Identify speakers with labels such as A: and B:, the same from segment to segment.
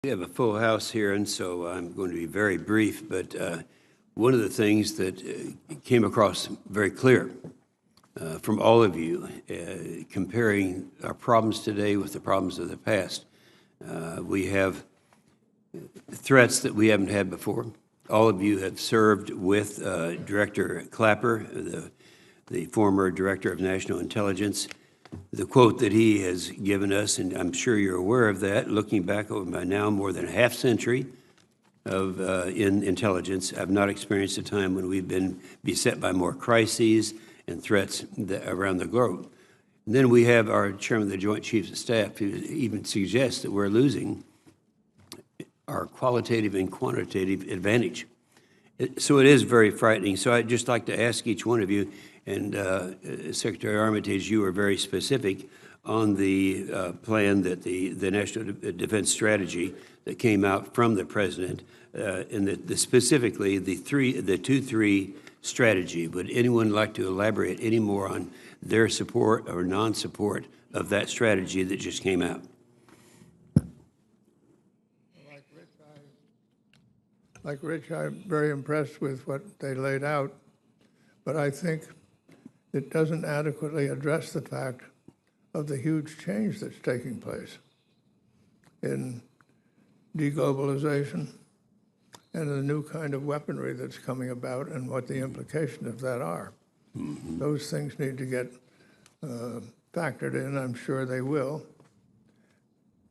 A: We have a full house here, and so I'm going to be very brief, but one of the things that came across very clear from all of you, comparing our problems today with the problems of the past, we have threats that we haven't had before. All of you have served with Director Clapper, the former Director of National Intelligence. The quote that he has given us, and I'm sure you're aware of that, looking back over by now more than a half century of in intelligence, I've not experienced a time when we've been beset by more crises and threats around the globe. And then we have our Chairman of the Joint Chiefs of Staff who even suggests that we're losing our qualitative and quantitative advantage. So it is very frightening. So I'd just like to ask each one of you, and Secretary Armitage, you were very specific on the plan that the National Defense Strategy that came out from the President, and specifically the 2-3 strategy. Would anyone like to elaborate any more on their support or non-support of that strategy that just came out?
B: Like Rich, I'm very impressed with what they laid out, but I think it doesn't adequately address the fact of the huge change that's taking place in deglobalization and the new kind of weaponry that's coming about and what the implications of that are. Mm-hmm. Those things need to get factored in. I'm sure they will.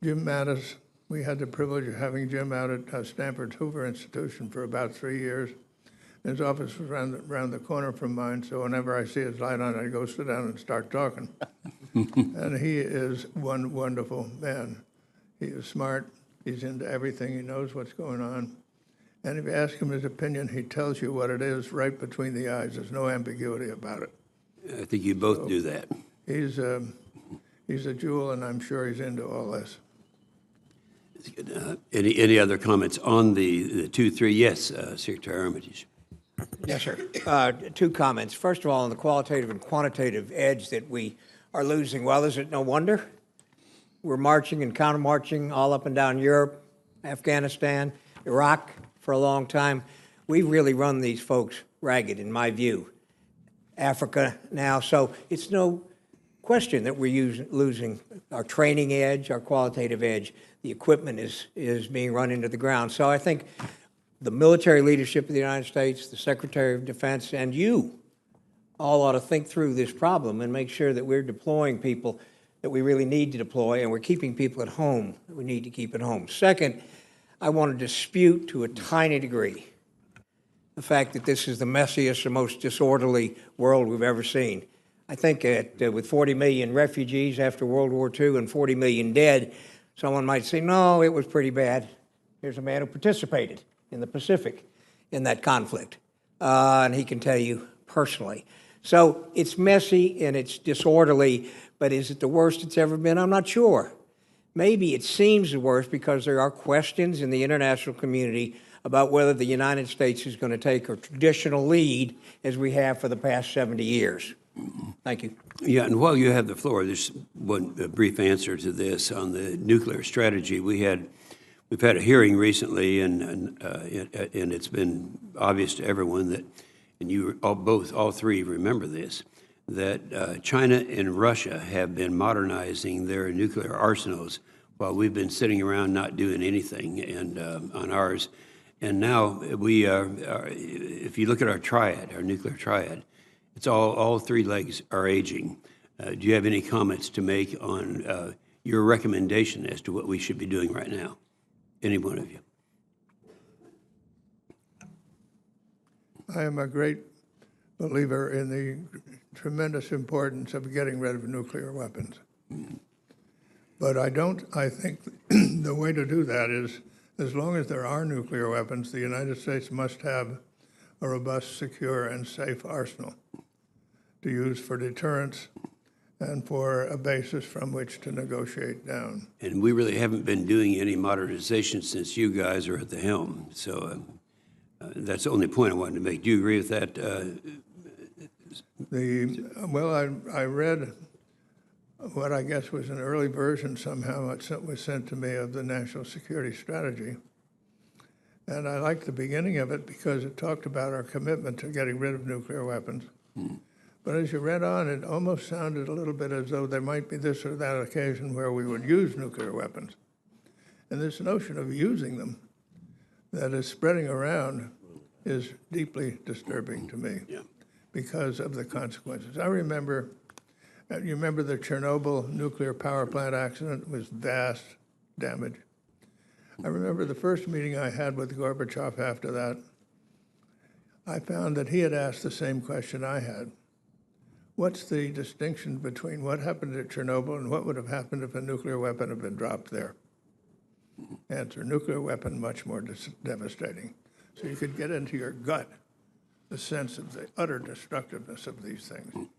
B: Jim Mattis, we had the privilege of having Jim out at Stanford's Hoover Institution for about 3 years. His office was around the corner from mine, so whenever I see his light on, I go sit down and start talking. And he is one wonderful man. He is smart. He's into everything. He knows what's going on. And if you ask him his opinion, he tells you what it is right between the eyes. There's no ambiguity about it.
A: I think you both do that.
B: He's a jewel, and I'm sure he's into all this.
A: Any other comments on the 2-3? Yes, Secretary Armitage.
C: Yes, sir. Two comments. First of all, on the qualitative and quantitative edge that we are losing, well, is it no wonder? We're marching and counter-marching all up and down Europe, Afghanistan, Iraq for a long time. We've really run these folks ragged, in my view. Africa now. So it's no question that we're losing our training edge, our qualitative edge. The equipment is being run into the ground. So I think the military leadership of the United States, the Secretary of Defense, and you all ought to think through this problem and make sure that we're deploying people that we really need to deploy, and we're keeping people at home that we need to keep at home. Second, I want to dispute to a tiny degree the fact that this is the messiest and most disorderly world we've ever seen. I think with 40 million refugees after World War II and 40 million dead, someone might say, no, it was pretty bad. Here's a man who participated in the Pacific in that conflict, and he can tell you personally. So it's messy and it's disorderly, but is it the worst it's ever been? I'm not sure. Maybe it seems the worst because there are questions in the international community about whether the United States is going to take a traditional lead as we have for the past 70 years. Thank you.
A: Yeah, and while you have the floor, there's one brief answer to this on the nuclear strategy. We've had a hearing recently, and it's been obvious to everyone that, and you all three remember this, that China and Russia have been modernizing their nuclear arsenals while we've been sitting around not doing anything and on ours. And now we are, if you look at our triad, our nuclear triad, it's all three legs are aging. Do you have any comments to make on your recommendation as to what we should be doing right now? Any one of you?
B: I am a great believer in the tremendous importance of getting rid of nuclear weapons. But I think the way to do that is, as long as there are nuclear weapons, the United States must have a robust, secure, and safe arsenal to use for deterrence and for a basis from which to negotiate down.
A: And we really haven't been doing any modernization since you guys are at the helm. So that's the only point I wanted to make. Do you agree with that?
B: Well, I read what I guess was an early version somehow was sent to me of the national security strategy. And I liked the beginning of it because it talked about our commitment to getting rid of nuclear weapons. But as you read on, it almost sounded a little bit as though there might be this or that occasion where we would use nuclear weapons. And this notion of using them that is spreading around is deeply disturbing to me because of the consequences. I remember, you remember the Chernobyl nuclear power plant accident? It was vast damage. I remember the first meeting I had with Gorbachev after that, I found that he had asked the same question I had. What's the distinction between what happened at Chernobyl and what would have happened if a nuclear weapon had been dropped there? Answer, nuclear weapon much more devastating. So you could get into your gut the sense of the utter destructiveness of these things.